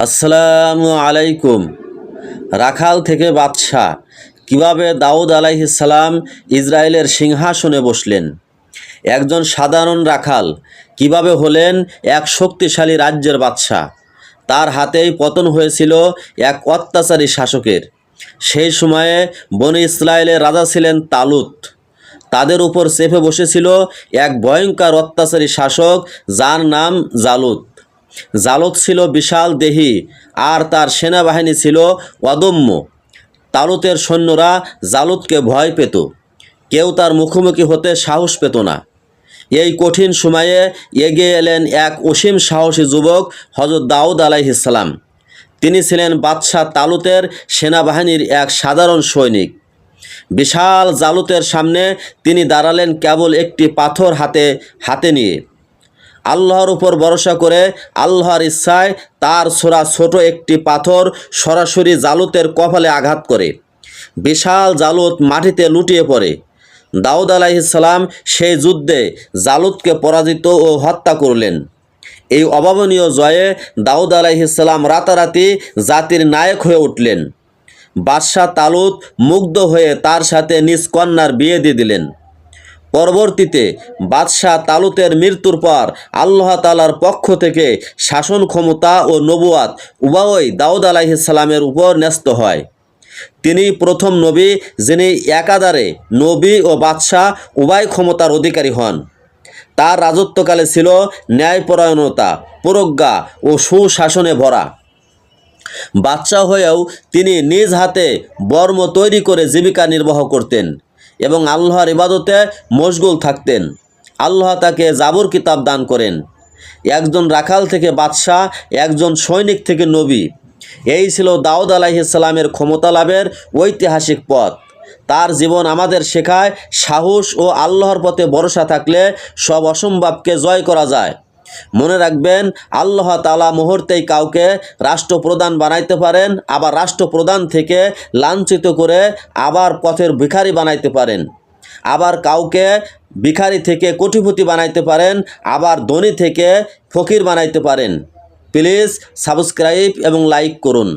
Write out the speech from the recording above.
আসসালামু আলাইকুম। রাখাল থেকে বাদশাহ কিভাবে দাউদ আলাইহিস সালাম ইসরায়েলের সিংহাসনে বসলেন। একজন সাধারণ রাখাল কিভাবে হলেন এক শক্তিশালী রাজ্যের বাদশাহ। তার হাতেই পতন হয়েছিল এক অত্যাচারী শাসকের। সেই সময়ে বনি ইসরায়েলের রাজা ছিলেন তালুত। তাদের উপর চেপে বসেছিল এক ভয়ঙ্কর অত্যাচারী শাসক, যার নাম জালুত। জালুত ছিল বিশাল দেহী, আর তার সেনাবাহিনী ছিল অদম্য। তালুতের সৈন্যরা জালুতকে ভয় পেত, কেউ তার মুখোমুখি হতে সাহস পেত না। এই কঠিন সময়ে এগিয়ে এলেন এক অসীম সাহসী যুবক, হযরত দাউদ আলাইহিস সালাম। তিনি ছিলেন বাদশাহ তালুতের সেনাবাহিনীর এক সাধারণ সৈনিক। বিশাল জালুতের সামনে তিনি দাঁড়ালেন কেবল একটি পাথর হাতে নিয়ে। আল্লাহর উপর ভরসা করে আল্লাহর ইচ্ছায় তার ছোড়া ছোট একটি পাথর সরাসরি জালুতের কপালে আঘাত করে। বিশাল জালুত মাটিতে লুটিয়ে পড়ে। দাউদ আলাইহিস সালাম সেই যুদ্ধে জালুতকে পরাজিত ও হত্যা করলেন। এই অভাবনীয় জয়ে দাউদ আলাইহিস সালাম রাতারাতি জাতির নায়ক হয়ে উঠলেন। বাদশাহ তালুত মুগ্ধ হয়ে তার সাথে নিজ কন্যার বিয়ে দিয়ে দিলেন। পরবর্তীতে বাদশাহ তালুতের মৃত্যুর পর আল্লাহ তাআলার পক্ষ থেকে শাসন ক্ষমতা ও নবুয়াত উভয়ই দাউদ আলাইহিস সালামের উপর ন্যস্ত হয়। তিনি প্রথম নবী, যিনি একাধারে নবী ও বাদশাহ উভয় ক্ষমতার অধিকারী হন। তার রাজত্বকালে ছিল ন্যায়পরায়ণতা, প্রজ্ঞা ও সুশাসনে ভরা। বাদশাহ হয়েও তিনি নিজ হাতে বর্ম তৈরি করে জীবিকা নির্বাহ করতেন এবং আল্লাহর ইবাদতে মশগুল থাকতেন। আল্লাহ তাকে জাবুর কিতাব দান করেন। একজন রাখাল থেকে বাদশাহ, একজন সৈনিক থেকে নবী। এই ছিল দাউদ আলাইহিস সালামের ক্ষমতা লাভের ঐতিহাসিক পথ। তার জীবন আমাদের শেখায়, সাহস ও আল্লাহর পথে ভরসা থাকলে সব অসম্ভবকে জয় করা যায়। মনে রাখবেন, আল্লাহ তাআলা মুহূর্তেই কাউকে রাষ্ট্রপ্রধান বানাইতে পারেন, আবার রাষ্ট্রপ্রধান থেকে লাঞ্ছিত করে আবার পথের ভিখারি বানাইতে পারেন। আবার কাউকে ভিখারি থেকে কোটিপতি বানাইতে পারেন, আবার ধনী থেকে ফকির বানাইতে পারেন। প্লিজ সাবস্ক্রাইব এবং লাইক করুন।